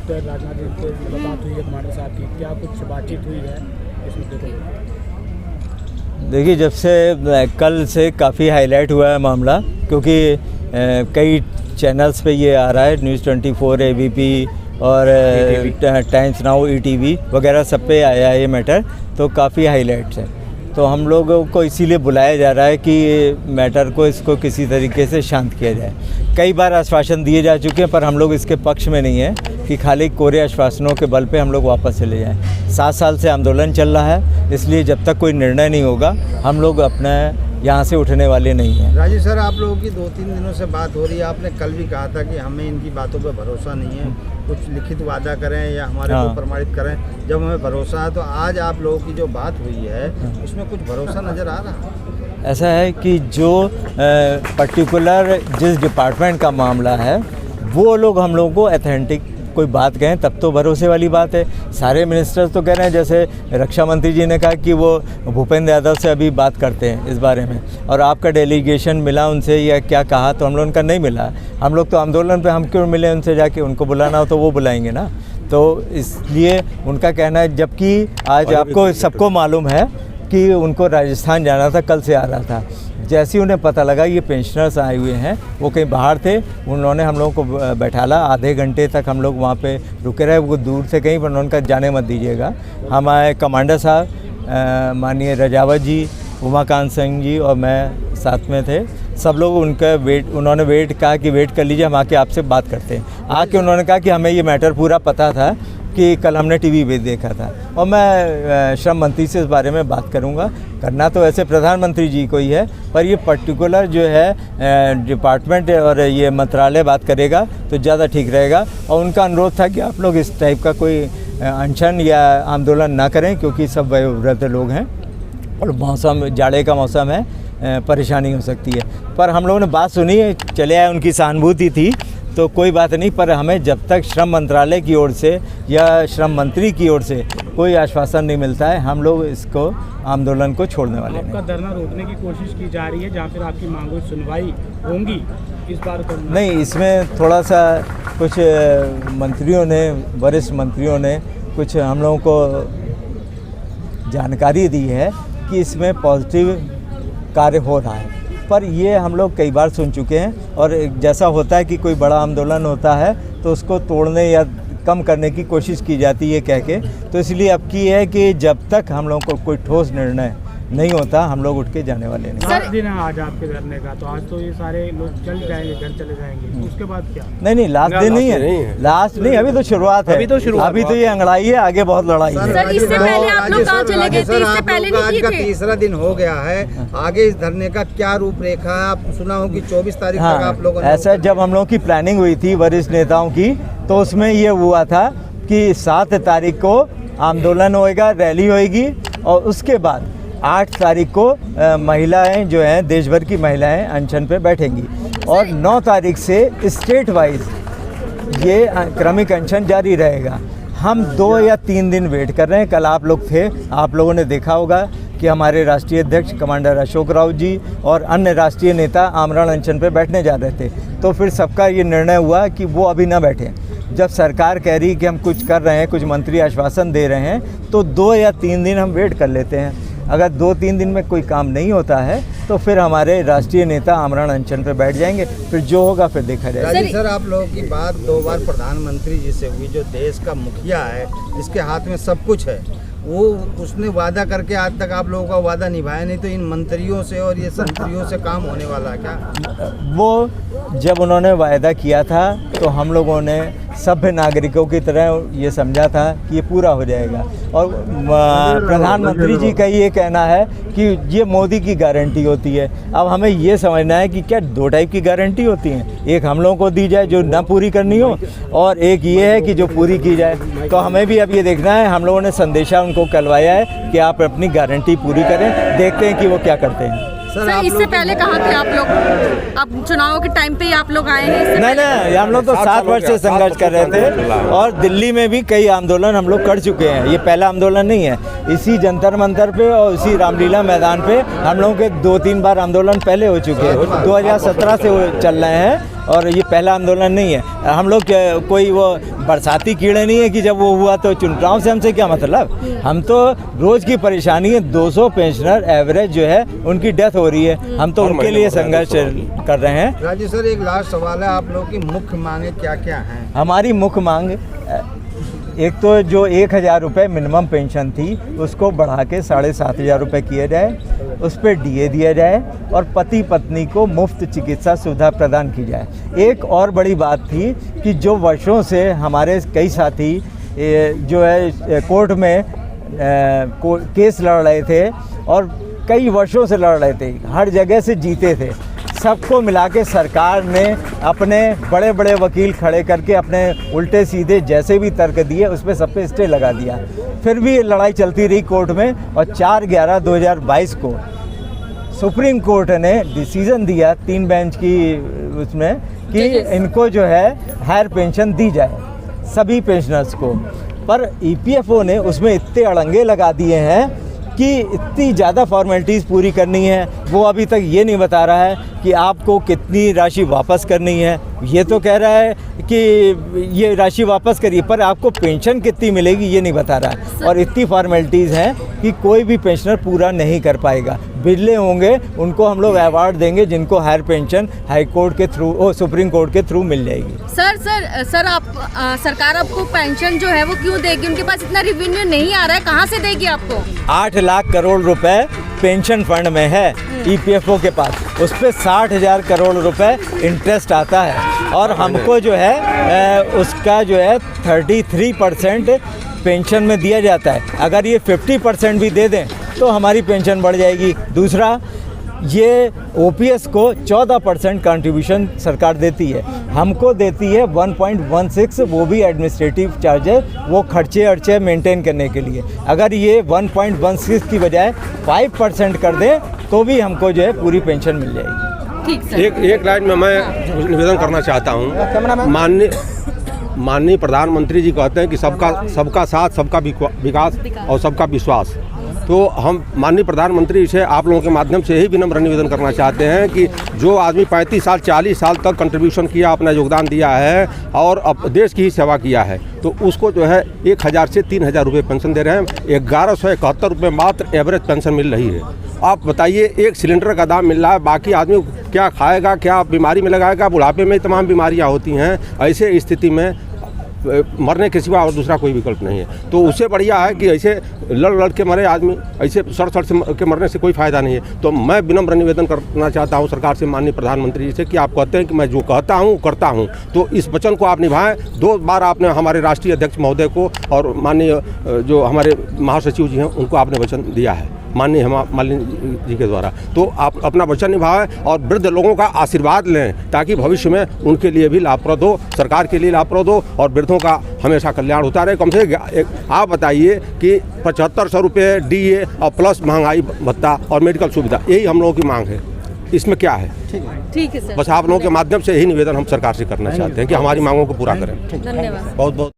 वक्त राजनाथ जी से मुलाकात हुई है कमांडर साहब की, क्या कुछ बातचीत हुई है इस मुद्दे को? देखिए, जब से कल से काफ़ी हाईलाइट हुआ है मामला, क्योंकि कई चैनल्स पे ये आ रहा है, न्यूज़ 24, ABP और टाइम्स नाउ, ETV वगैरह सब पे आया है ये मैटर, तो काफ़ी हाईलाइट्स है। तो हम लोगों को इसीलिए बुलाया जा रहा है कि मैटर को इसको किसी तरीके से शांत किया जाए। कई बार आश्वासन दिए जा चुके हैं, पर हम लोग इसके पक्ष में नहीं हैं कि खाली कोरे आश्वासनों के बल पे हम लोग वापस चले जाएं। 7 साल से आंदोलन चल रहा है, इसलिए जब तक कोई निर्णय नहीं होगा हम लोग अपने यहाँ से उठने वाले नहीं हैं। राजीव सर, आप लोगों की 2-3 दिनों से बात हो रही है, आपने कल भी कहा था कि हमें इनकी बातों पर भरोसा नहीं है, कुछ लिखित वादा करें या हमारे को प्रमाणित करें। जब हमें भरोसा है तो आज आप लोगों की जो बात हुई है उसमें कुछ भरोसा नज़र आ रहा है? ऐसा है कि जो पर्टिकुलर जिस डिपार्टमेंट का मामला है वो लोग हम लोगों को ऑथेंटिक कोई बात कहें तब तो भरोसे वाली बात है। सारे मिनिस्टर्स तो कह रहे हैं, जैसे रक्षा मंत्री जी ने कहा कि वो भूपेंद्र यादव से अभी बात करते हैं इस बारे में, और आपका डेलीगेशन मिला उनसे या क्या कहा, तो हम लोगों का नहीं मिला। हम लोग तो आंदोलन पे हम क्यों मिले उनसे जाके, उनको बुलाना हो तो वो बुलाएंगे ना। तो इसलिए उनका कहना है, जबकि आज आपको सबको मालूम है कि उनको राजस्थान जाना था, कल से आ रहा था। जैसे ही उन्हें पता लगा ये पेंशनर्स आए हुए हैं, वो कहीं बाहर थे, उन्होंने हम लोगों को बैठाला। आधे घंटे तक हम लोग वहाँ पे रुके रहे, वो दूर से कहीं, पर उन्होंने कहा जाने मत दीजिएगा। हमारे कमांडर साहब, माननीय रजावत जी, उमाकांत सिंह जी और मैं साथ में थे। सब लोग उन्होंने वेट कहा कि वेट कर लीजिए, हम आके आपसे बात करते हैं। आके उन्होंने कहा कि हमें ये मैटर पूरा पता था कि कल हमने टीवी पे देखा था, और मैं श्रम मंत्री से इस बारे में बात करूंगा। करना तो ऐसे प्रधानमंत्री जी को ही है, पर ये पर्टिकुलर जो है डिपार्टमेंट और ये मंत्रालय बात करेगा तो ज़्यादा ठीक रहेगा। और उनका अनुरोध था कि आप लोग इस टाइप का कोई अनशन या आंदोलन ना करें, क्योंकि सब वयोवृद्ध लोग हैं और मौसम जाड़े का मौसम है, परेशानी हो सकती है। पर हम लोगों ने बात सुनी, चले आए, उनकी सहानुभूति थी, तो कोई बात नहीं। पर हमें जब तक श्रम मंत्रालय की ओर से या श्रम मंत्री की ओर से कोई आश्वासन नहीं मिलता है, हम लोग इसको आंदोलन को छोड़ने वाले नहीं। आपका धरना रोकने की कोशिश की जा रही है, जहाँ फिर आपकी मांगों की सुनवाई होंगी इस बार तो नहीं, इसमें थोड़ा सा कुछ मंत्रियों ने, वरिष्ठ मंत्रियों ने कुछ हम लोगों को जानकारी दी है कि इसमें पॉजिटिव कार्य हो रहा है, पर ये हम लोग कई बार सुन चुके हैं। और जैसा होता है कि कोई बड़ा आंदोलन होता है तो उसको तोड़ने या कम करने की कोशिश की जाती है कह के, तो इसलिए अब की है कि जब तक हम लोगों को कोई ठोस निर्णय नहीं होता हम लोग उठ के जाने वाले नहीं। लास्ट दिन है आज आपके धरने का, तो आज तो ये सारे लोग चल जाएंगे, घर चले जाएंगे, उसके बाद क्या? नहीं, लास्ट दिन नहीं है, लास्ट नहीं, अभी तो शुरुआत है, अभी तो ये अंगड़ाई है, आगे बहुत लड़ाई है। सर, इससे पहले आप लोग कहाँ चले गए थे? इससे पहले नहीं आज का तीसरा दिन हो गया है, आगे इस धरने का क्या रूपरेखा है? आप सुना हो कि 24 तारीख तक आप लोगों ने, ऐसा जब हम लोगों की प्लानिंग हुई थी वरिष्ठ नेताओं की, तो उसमें ये हुआ था कि 7 तारीख को आंदोलन होएगा, रैली होएगी, और उसके बाद 8 तारीख को महिलाएं जो हैं, देश भर की महिलाएं अनशन पे बैठेंगी, और 9 तारीख से स्टेट वाइज ये क्रमिक अनशन जारी रहेगा। हम 2 या 3 दिन वेट कर रहे हैं। कल आप लोग थे, आप लोगों ने देखा होगा कि हमारे राष्ट्रीय अध्यक्ष कमांडर अशोक राउत जी और अन्य राष्ट्रीय नेता आमरण अनशन पे बैठने जा रहे थे, तो फिर सबका ये निर्णय हुआ कि वो अभी ना बैठें। जब सरकार कह रही कि हम कुछ कर रहे हैं, कुछ मंत्री आश्वासन दे रहे हैं, तो 2 या 3 दिन हम वेट कर लेते हैं। अगर 2-3 दिन में कोई काम नहीं होता है तो फिर हमारे राष्ट्रीय नेता आमरण अनशन पे बैठ जाएंगे, फिर जो होगा फिर देखा जाएगा। राजीव सर, आप लोगों की बात 2 बार प्रधानमंत्री जी से हुई, जो देश का मुखिया है, जिसके हाथ में सब कुछ है, वो उसने वादा करके आज तक आप लोगों का वादा निभाया नहीं, तो इन मंत्रियों से और ये संतरियों से काम होने वाला है क्या? वो जब उन्होंने वायदा किया था तो हम लोगों ने सभ्य नागरिकों की तरह ये समझा था कि ये पूरा हो जाएगा, और प्रधानमंत्री जी का ये कहना है कि ये मोदी की गारंटी होती है। अब हमें ये समझना है कि क्या 2 टाइप की गारंटी होती हैं, एक हम लोगों को दी जाए जो ना पूरी करनी हो, और एक ये है कि जो पूरी की जाए। तो हमें भी अब ये देखना है, हम लोगों ने संदेशा उनको करवाया है कि आप अपनी गारंटी पूरी करें, देखते हैं कि वो क्या करते हैं। सर, इससे पहले कहाँ थे आप लोग? अब चुनाव के टाइम पे ही आप लोग आए हैं? नहीं, हम लोग तो 7 वर्ष से संघर्ष कर रहे थे, और दिल्ली में भी कई आंदोलन हम लोग कर चुके हैं। ये पहला आंदोलन नहीं है। इसी जंतर मंतर पे और इसी रामलीला मैदान पे हम लोगों के 2-3 बार आंदोलन पहले हो चुके हैं। 2017 से चल रहे हैं, और ये पहला आंदोलन नहीं है। हम लोग कोई वो बरसाती कीड़े नहीं है कि जब वो हुआ तो चुनाव से हमसे क्या मतलब। हम तो रोज़ की परेशानी है, 200 पेंशनर एवरेज जो है उनकी डेथ हो रही है, हम तो उनके लिए संघर्ष कर रहे हैं। राजू सर, एक लास्ट सवाल है, आप लोगों की मुख्य मांगे क्या क्या हैं? हमारी मुख्य मांग एक तो जो 1,000 रुपये मिनिमम पेंशन थी उसको बढ़ा के 7,500 रुपये किया जाए, उस पर DA दिया जाए और पति पत्नी को मुफ्त चिकित्सा सुविधा प्रदान की जाए। एक और बड़ी बात थी कि जो वर्षों से हमारे कई साथी जो है कोर्ट में केस लड़ रहे थे और कई वर्षों से लड़ रहे थे, हर जगह से जीते थे, सबको मिला के सरकार ने अपने बड़े बड़े वकील खड़े करके अपने उल्टे सीधे जैसे भी तर्क दिए उस पर सब पे स्टे लगा दिया। फिर भी लड़ाई चलती रही कोर्ट में और 4/11/2022 को सुप्रीम कोर्ट ने डिसीज़न दिया 3 बेंच की उसमें कि इनको जो है हायर पेंशन दी जाए सभी पेंशनर्स को। पर EPFO ने उसमें इतने अड़ंगे लगा दिए हैं कि इतनी ज़्यादा फॉर्मेलिटीज़ पूरी करनी है, वो अभी तक ये नहीं बता रहा है कि आपको कितनी राशि वापस करनी है। ये तो कह रहा है कि ये राशि वापस करिए, पर आपको पेंशन कितनी मिलेगी ये नहीं बता रहा है। और इतनी फॉर्मेलिटीज़ हैं कि कोई भी पेंशनर पूरा नहीं कर पाएगा। बिरले होंगे उनको हम लोग अवार्ड देंगे जिनको हायर पेंशन हाई कोर्ट के थ्रू सुप्रीम कोर्ट के थ्रू मिल जाएगी। सर आप सरकार आपको पेंशन जो है वो क्यों देगी? उनके पास इतना रेवेन्यू नहीं आ रहा है, कहाँ से देगी आपको? 8 लाख करोड़ रुपए पेंशन फंड में है EPFO के पास, उस पर 60,000 करोड़ रुपए इंटरेस्ट आता है और हमको जो है उसका जो है 33% पेंशन में दिया जाता है। अगर ये 50% भी दे दें तो हमारी पेंशन बढ़ जाएगी। दूसरा, ये OPS को 14% कंट्रीब्यूशन सरकार देती है, हमको देती है 1.16, वो भी एडमिनिस्ट्रेटिव चार्जेस, वो खर्चे मेंटेन करने के लिए। अगर ये 1.16 की बजाय 5% कर दें तो भी हमको जो है पूरी पेंशन मिल जाएगी। ठीक सर। एक लाइन में मैं निवेदन करना चाहता हूँ। माननीय प्रधानमंत्री जी कहते हैं कि सबका साथ, सबका विकास और सबका विश्वास। तो हम माननीय प्रधानमंत्री से आप लोगों के माध्यम से यही विनम्र निवेदन करना चाहते हैं कि जो आदमी 35 साल 40 साल तक कंट्रीब्यूशन किया, अपना योगदान दिया है और अब देश की ही सेवा किया है, तो उसको जो है 1,000 से 3,000 रुपये पेंशन दे रहे हैं। 1,171 रुपये मात्र एवरेज पेंशन मिल रही है। आप बताइए, एक सिलेंडर का दाम मिल रहा है, बाकी आदमी क्या खाएगा, क्या बीमारी में लगाएगा? बुढ़ापे में तमाम बीमारियाँ होती हैं। ऐसे स्थिति में मरने के सिवा और दूसरा कोई विकल्प नहीं है। तो उससे बढ़िया है कि ऐसे लड़ के मरे आदमी, ऐसे सड़ के मरने से कोई फ़ायदा नहीं है। तो मैं विनम्र निवेदन करना चाहता हूं सरकार से, माननीय प्रधानमंत्री जी से, कि आप कहते हैं कि मैं जो कहता हूं करता हूं, तो इस वचन को आप निभाएं। 2 बार आपने हमारे राष्ट्रीय अध्यक्ष महोदय को और माननीय जो हमारे महासचिव जी हैं उनको आपने वचन दिया है माननीय जी के द्वारा। तो आप अपना वचन निभाएं और वृद्ध लोगों का आशीर्वाद लें ताकि भविष्य में उनके लिए भी लाभप्रद हो, सरकार के लिए लाभप्रद हो और वृद्धों का हमेशा कल्याण होता रहे। कम से आप बताइए कि 7500 रुपये DA और प्लस महंगाई भत्ता और मेडिकल सुविधा, यही हम लोगों की मांग है। इसमें क्या है? ठीक है सर। बस आप लोगों के माध्यम से यही निवेदन हम सरकार से करना चाहते हैं कि हमारी मांगों को पूरा करें। धन्यवाद। बहुत बहुत